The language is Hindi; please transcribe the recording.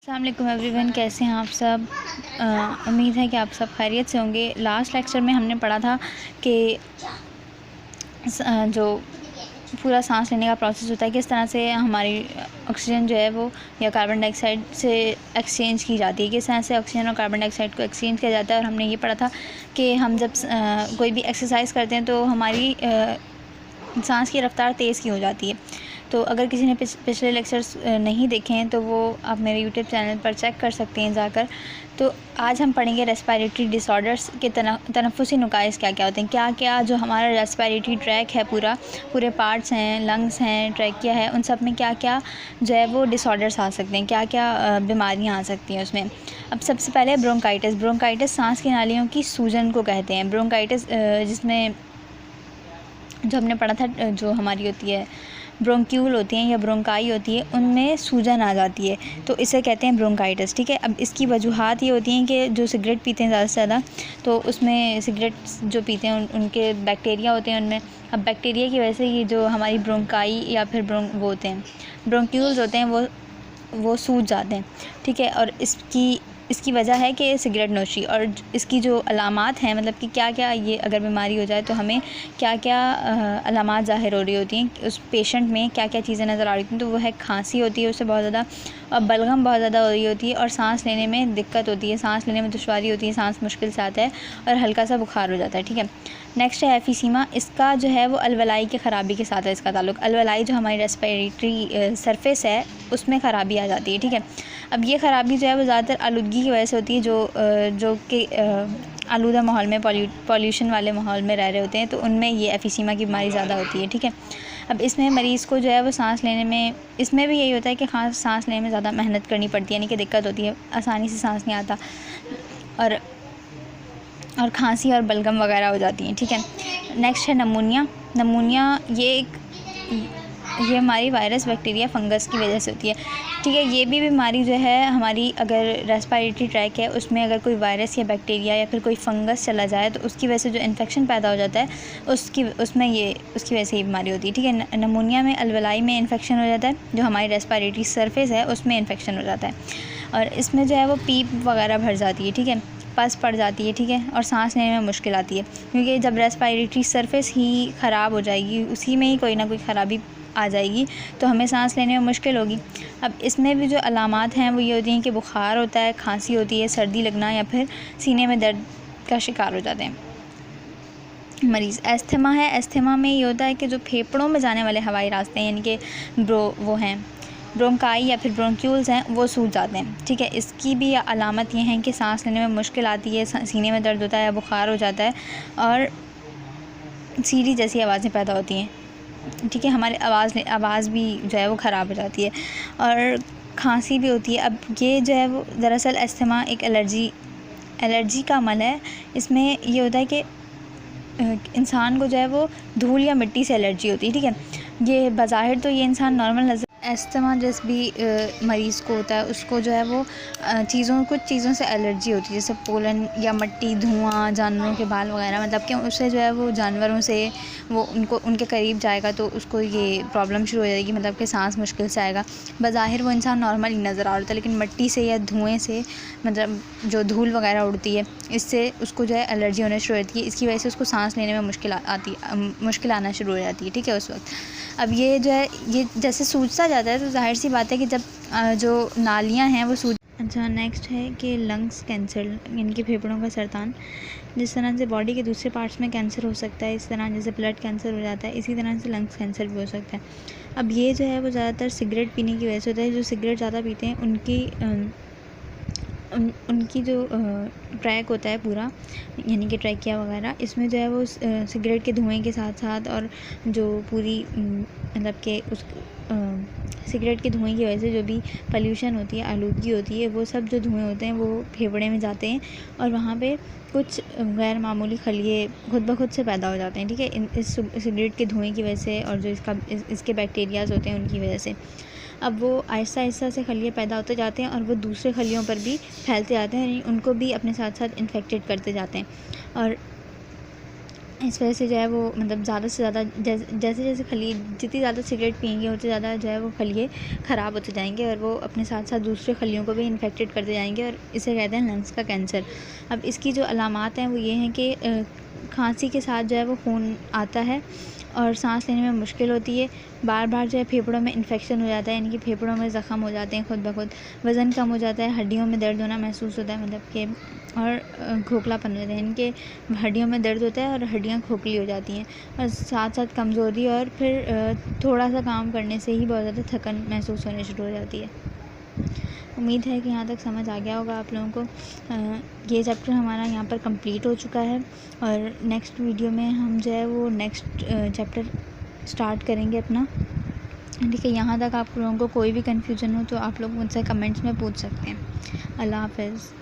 अस्सलाम वालेकुम एवरीवन, कैसे हैं आप सब। उम्मीद है कि आप सब खैरियत से होंगे। लास्ट लेक्चर में हमने पढ़ा था कि जो पूरा सांस लेने का प्रोसेस होता है, किस तरह से हमारी ऑक्सीजन जो है वो या कार्बन डाइऑक्साइड से एक्सचेंज की जाती है, किस तरह से ऑक्सीजन और कार्बन डाइऑक्साइड को एक्सचेंज किया जाता है। और हमने ये पढ़ा था कि हम जब कोई भी एक्सरसाइज करते हैं तो हमारी सांस की रफ़्तार तेज़ की हो जाती है। तो अगर किसी ने पिछले लेक्चर्स नहीं देखे हैं तो वो आप मेरे यूट्यूब चैनल पर चेक कर सकते हैं जाकर। तो आज हम पढ़ेंगे रेस्पिरेटरी डिसऑर्डर्स के तनफ़ुसी नुकाइस क्या क्या होते हैं, क्या क्या जो हमारा रेस्पिरेटरी ट्रैक है, पूरे पार्ट्स हैं, लंग्स हैं, ट्रैकिया है, उन सब में क्या क्या जो है वो डिसऑर्डर्स आ सकते हैं, क्या क्या बीमारियाँ आ सकती हैं उसमें। अब सबसे पहले ब्रोंकाइटिस सांस की नालियों की सूजन को कहते हैं। ब्रोंकाइटिस जिसमें जो हमने पढ़ा था, जो हमारी होती है ब्रोंक्यूल होती हैं या ब्रोंकाई होती है, उनमें सूजन आ जाती है, तो इसे कहते हैं ब्रोंकाइटिस। ठीक है, अब इसकी वजूहात ये होती हैं कि जो सिगरेट पीते हैं ज़्यादा से ज़्यादा, तो उसमें सिगरेट जो पीते हैं उनके बैक्टीरिया होते हैं उनमें। अब बैक्टीरिया की वजह से ये जो हमारी ब्रोंकाई या फिर वो होते हैं, ब्रोंक्यूल्स होते हैं, वो सूज जाते हैं। ठीक है, और इसकी वजह है कि सिगरेट नोशी। और इसकी जो अलामात हैं, मतलब कि क्या क्या ये अगर बीमारी हो जाए तो हमें क्या क्या अलामात ज़ाहिर हो रही होती हैं, उस पेशेंट में क्या क्या चीज़ें नज़र आ रही होती हैं। तो वो है खांसी होती है उससे बहुत ज़्यादा, और बलगम बहुत ज़्यादा हो रही होती है, और सांस लेने में दिक्कत होती है, सांस लेने में दुश्वारी होती है, सांस मुश्किल से आता है, और हल्का सा बुखार हो जाता है। ठीक है, नेक्स्ट है एफिसीमा। इसका जो है वो अलवलाई की ख़राबी के साथ है इसका ताल्लुक। अलवलाई जो हमारी रेस्पिरेटरी सरफेस है उसमें ख़राबी आ जाती है। ठीक है, अब ये ख़राबी जो है वो ज़्यादातर आलूदगी की वजह से होती है, जो कि आलूदा माहौल में, पॉल्यूशन वाले माहौल में रह रहे होते हैं, तो उनमें ये एफिसीमा की बीमारी ज़्यादा होती है। ठीक है, अब इसमें मरीज़ को जो है वो सांस लेने में, इसमें भी यही होता है कि सांस लेने में ज़्यादा मेहनत करनी पड़ती है, यानी कि दिक्कत होती है, आसानी से सांस नहीं आता, और खांसी और बलगम वगैरह हो जाती हैं। ठीक है, नेक्स्ट है नमूनिया। ये हमारी वायरस, बैक्टीरिया, फंगस की वजह से होती है। ठीक है, ये भी बीमारी जो है हमारी, अगर रेस्पिरेटरी ट्रैक है उसमें अगर कोई वायरस या बैक्टीरिया या फिर कोई फंगस चला जाए तो उसकी वजह से जो इन्फेक्शन पैदा हो जाता है उसकी वजह से ये बीमारी होती है। ठीक है, नमूनिया में अलवलाई में इन्फेक्शन हो जाता है, जो हमारी रेस्पिरेटरी सरफेस है उसमें इन्फेक्शन हो जाता है, और इसमें जो है वो पीप वगैरह भर जाती है। ठीक है, पस पड़ जाती है। ठीक है, और सांस लेने में मुश्किल आती है, क्योंकि जब रेस्पिरेटरी सरफेस ही ख़राब हो जाएगी, उसी में ही कोई ना कोई ख़राबी आ जाएगी, तो हमें सांस लेने में मुश्किल होगी। अब इसमें भी जो अलामात हैं वो ये होती हैं कि बुखार होता है, खांसी होती है, सर्दी लगना, या फिर सीने में दर्द का शिकार हो जाते हैं मरीज़। एस्थमा है। एस्थमा में ये होता है कि जो फेफड़ों में जाने वाले हवाई रास्ते हैं, यानी कि वो हैं ब्रोंकाई या फिर ब्रोंक्यूल्स हैं, वो सूज जाते हैं। ठीक है, इसकी भी अलामत ये हैं कि सांस लेने में मुश्किल आती है, सीने में दर्द होता है, बुखार हो जाता है, और सीढ़ी जैसी आवाज़ें पैदा होती हैं। ठीक है, हमारे आवाज़ भी जो है वो ख़राब हो जाती है, और खांसी भी होती है। अब ये जो है वो दरअसल एस्थमा एक एलर्जी का अमल है। इसमें ये होता है कि इंसान को जो है वो धूल या मिट्टी से एलर्जी होती है। ठीक है, ये बज़ाहिर तो ये इंसान नॉर्मल नज़र, एस्थमा जिस भी मरीज़ को होता है उसको जो है वो कुछ चीज़ों से एलर्जी होती है, जैसे पोलन या मिट्टी, धुआं, जानवरों के बाल वगैरह, मतलब कि उससे जो है वो जानवरों से वो उनके करीब जाएगा तो उसको ये प्रॉब्लम शुरू हो जाएगी, मतलब कि सांस मुश्किल से आएगा। बज़ाहिर वो इंसान नॉर्मल ही नज़र आ रहा था, लेकिन मिट्टी से या धुएँ से, मतलब जो धूल वगैरह उड़ती है, इससे उसको जो है एलर्जी होने शुरू हो जाती है। इसकी वजह से उसको सांस लेने में मुश्किल आना शुरू हो जाती है। ठीक है, उस वक्त अब ये जो है ये जैसे सूजता जाता है तो जाहिर सी बात है कि जब जो नालियाँ हैं वो सूज। अच्छा, नेक्स्ट है कि लंग्स कैंसर, यानी कि फेफड़ों का सरतान। जिस तरह से बॉडी के दूसरे पार्ट्स में कैंसर हो सकता है, इस तरह जैसे ब्लड कैंसर हो जाता है, इसी तरह से लंग्स कैंसर भी हो सकता है। अब ये जो है वो ज़्यादातर सिगरेट पीने की वजह से होता है। जो सिगरेट ज़्यादा पीते हैं उनकी जो ट्रैक होता है पूरा, यानी कि ट्रैकिया वगैरह, इसमें जो है वो सिगरेट के धुएं के साथ साथ, और जो पूरी मतलब कि उस सिगरेट के धुएं की वजह से जो भी पोल्यूशन होती है, आलूदगी होती है, वो सब जो धुएं होते हैं वो फेफड़े में जाते हैं, और वहाँ पे कुछ गैर मामूली खलिए खुद ब खुद से पैदा हो जाते हैं। ठीक है, इस सिगरेट के धुएं की वजह से, और जो इसके बैक्टीरियाज़ होते हैं उनकी वजह से। अब वो आहिस्ता आहिस्ता से खलिए पैदा होते जाते हैं, और वो दूसरे खलियों पर भी फैलते जाते हैं, यानी उनको भी अपने साथ साथ इन्फेक्टेड करते जाते हैं। और इस वजह से जो है वो मतलब ज़्यादा से ज़्यादा जैसे जैसे खली जितनी ज़्यादा सिगरेट पिएंगे उतनी ज़्यादा जो है वो खलिए ख़राब होते जाएंगे और वो अपने साथ साथ दूसरे खलियों को भी इन्फेक्टेड करते जाएंगे और इसे कहते हैं लंग्स का कैंसर। अब इसकी जो अलामात हैं वो ये हैं कि खांसी के साथ जो है वो खून आता है और सांस लेने में मुश्किल होती है, बार बार जो है फेफड़ों में इन्फेक्शन हो जाता है, यानी कि फेफड़ों में ज़ख़म हो जाते हैं खुद ब खुद, वज़न कम हो जाता है, हड्डियों में दर्द होना महसूस होता है मतलब कि, और खोखलापन हो जाता है, यानी कि हड्डियों में दर्द होता है और हड्डियाँ खोखली हो जाती हैं, और साथ साथ कमज़ोरी और फिर थोड़ा सा काम करने से ही बहुत ज़्यादा थकन महसूस होनी शुरू हो जाती है। उम्मीद है कि यहाँ तक समझ आ गया होगा आप लोगों को। ये चैप्टर हमारा यहाँ पर कंप्लीट हो चुका है और नेक्स्ट वीडियो में हम जो है वो नेक्स्ट चैप्टर स्टार्ट करेंगे अपना। ठीक है, यहाँ तक आप लोगों को कोई भी कन्फ्यूज़न हो तो आप लोग मुझसे कमेंट्स में पूछ सकते हैं। अल्लाह हाफ़िज़।